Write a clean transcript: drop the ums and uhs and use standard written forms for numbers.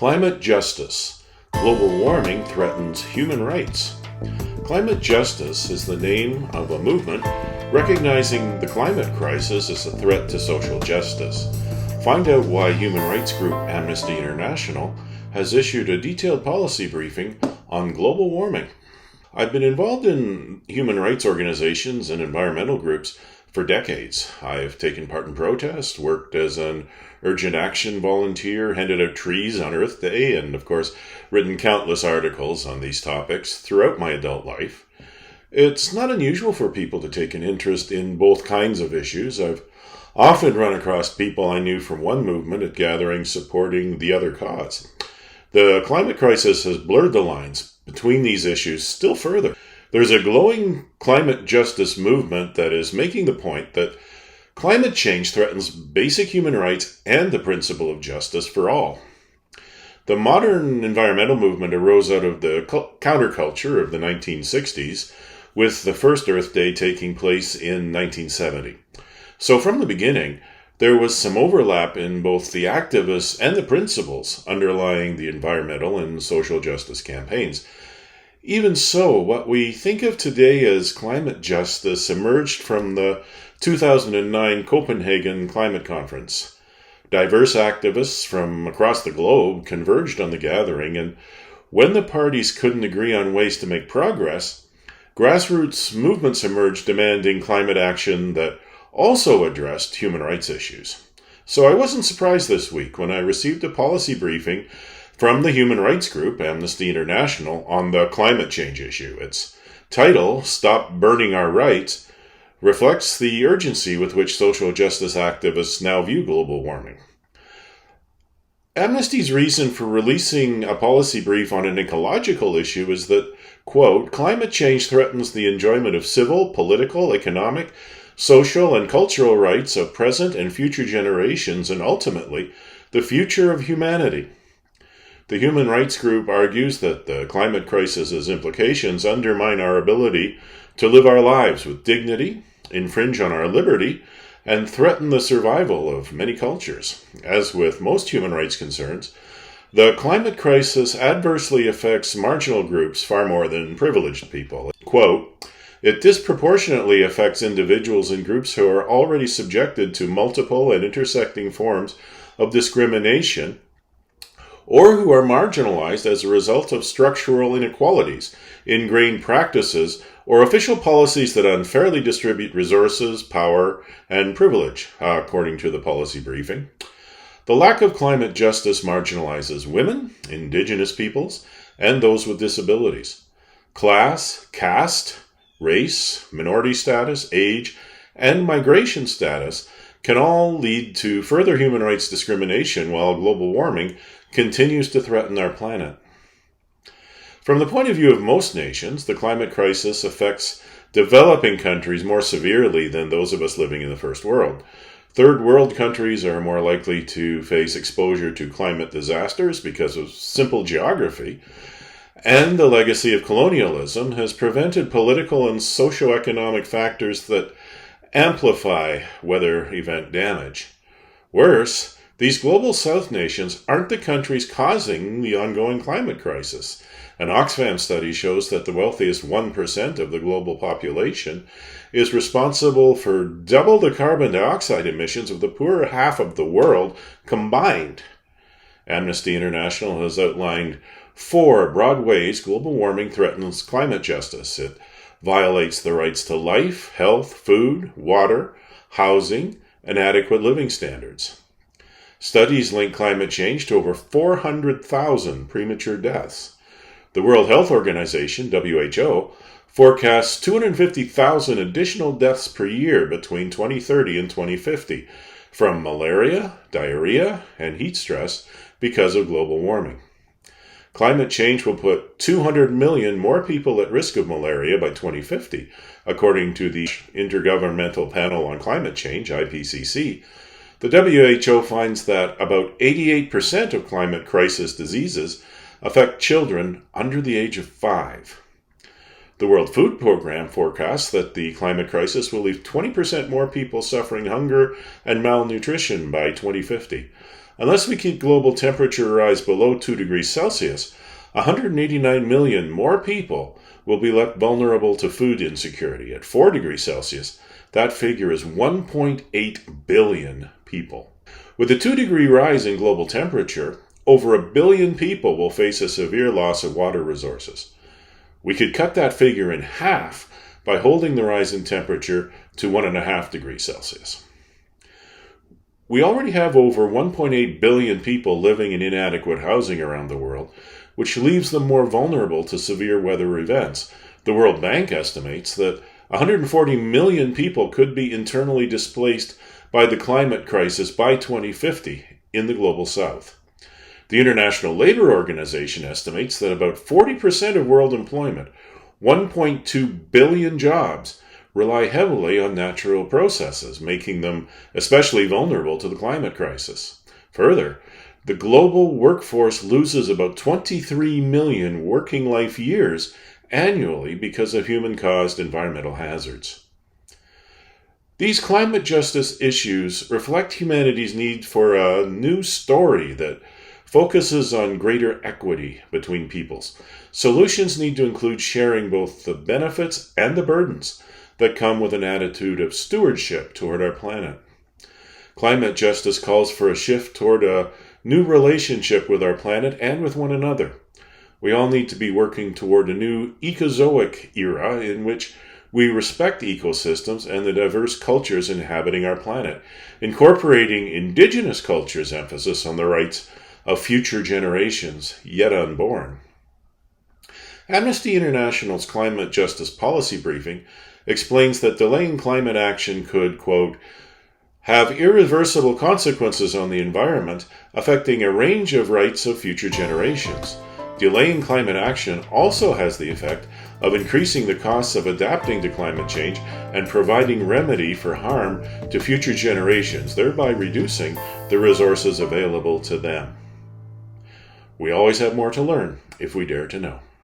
Climate justice. Global warming threatens human rights. Climate justice is the name of a movement recognizing the climate crisis as a threat to social justice. Find out why human rights group Amnesty International has issued a detailed policy briefing on global warming. I've been involved in human rights organizations and environmental groups for decades. I've taken part in protests, worked as an urgent action volunteer, handed out trees on Earth Day, and of course, written countless articles on these topics throughout my adult life. It's not unusual for people to take an interest in both kinds of issues. I've often run across people I knew from one movement at gatherings supporting the other cause. The climate crisis has blurred the lines between these issues still further. There's a growing climate justice movement that is making the point that climate change threatens basic human rights and the principle of justice for all. The modern environmental movement arose out of the counterculture of the 1960s, with the first Earth Day taking place in 1970. So from the beginning, there was some overlap in both the activists and the principles underlying the environmental and social justice campaigns. Even so, what we think of today as climate justice emerged from the 2009 Copenhagen Climate Conference. Diverse activists from across the globe converged on the gathering, and when the parties couldn't agree on ways to make progress, grassroots movements emerged demanding climate action that also addressed human rights issues. So I wasn't surprised this week when I received a policy briefing from the human rights group Amnesty International on the climate change issue. Its title, Stop Burning Our Rights, reflects the urgency with which social justice activists now view global warming. Amnesty's reason for releasing a policy brief on an ecological issue is that, quote, climate change threatens the enjoyment of civil, political, economic, social, and cultural rights of present and future generations, and ultimately, the future of humanity. The human rights group argues that the climate crisis's implications undermine our ability to live our lives with dignity, infringe on our liberty, and threaten the survival of many cultures. As with most human rights concerns, the climate crisis adversely affects marginal groups far more than privileged people. Quote, it disproportionately affects individuals and groups who are already subjected to multiple and intersecting forms of discrimination, or who are marginalized as a result of structural inequalities, ingrained practices, or official policies that unfairly distribute resources, power, and privilege, according to the policy briefing. The lack of climate justice marginalizes women, indigenous peoples, and those with disabilities. Class, caste, race, minority status, age, and migration status can all lead to further human rights discrimination while global warming continues to threaten our planet. From the point of view of most nations, the climate crisis affects developing countries more severely than those of us living in the first world. Third world countries are more likely to face exposure to climate disasters because of simple geography, and the legacy of colonialism has prevented political and socio-economic factors that amplify weather event damage. Worse, these global south nations aren't the countries causing the ongoing climate crisis. An Oxfam study shows that the wealthiest 1% of the global population is responsible for double the carbon dioxide emissions of the poorer half of the world combined. Amnesty International has outlined 4 broad ways global warming threatens climate justice. It violates the rights to life, health, food, water, housing, and adequate living standards. Studies link climate change to over 400,000 premature deaths. The World Health Organization, WHO, forecasts 250,000 additional deaths per year between 2030 and 2050 from malaria, diarrhea, and heat stress because of global warming. Climate change will put 200 million more people at risk of malaria by 2050, according to the Intergovernmental Panel on Climate Change, IPCC. The WHO finds that about 88% of climate crisis diseases affect children under the age of 5. The World Food Program forecasts that the climate crisis will leave 20% more people suffering hunger and malnutrition by 2050, Unless we keep global temperature rise below 2 degrees Celsius, 189 million more people will be left vulnerable to food insecurity. At 4 degrees Celsius, that figure is 1.8 billion people. With a 2-degree rise in global temperature, over 1 billion people will face a severe loss of water resources. We could cut that figure in half by holding the rise in temperature to 1.5 degrees Celsius. We already have over 1.8 billion people living in inadequate housing around the world, which leaves them more vulnerable to severe weather events. The World Bank estimates that 140 million people could be internally displaced by the climate crisis by 2050 in the global south. The International Labour Organization estimates that about 40% of world employment, 1.2 billion jobs, rely heavily on natural processes, making them especially vulnerable to the climate crisis. Further, the global workforce loses about 23 million working life years annually because of human-caused environmental hazards. These climate justice issues reflect humanity's need for a new story that focuses on greater equity between peoples. Solutions need to include sharing both the benefits and the burdens that come with an attitude of stewardship toward our planet. Climate justice calls for a shift toward a new relationship with our planet and with one another. We all need to be working toward a new ecozoic era in which we respect ecosystems and the diverse cultures inhabiting our planet, incorporating indigenous cultures' emphasis on the rights of future generations yet unborn. Amnesty International's climate justice policy briefing explains that delaying climate action could, quote, have irreversible consequences on the environment, affecting a range of rights of future generations. Delaying climate action also has the effect of increasing the costs of adapting to climate change and providing remedy for harm to future generations, thereby reducing the resources available to them. We always have more to learn if we dare to know.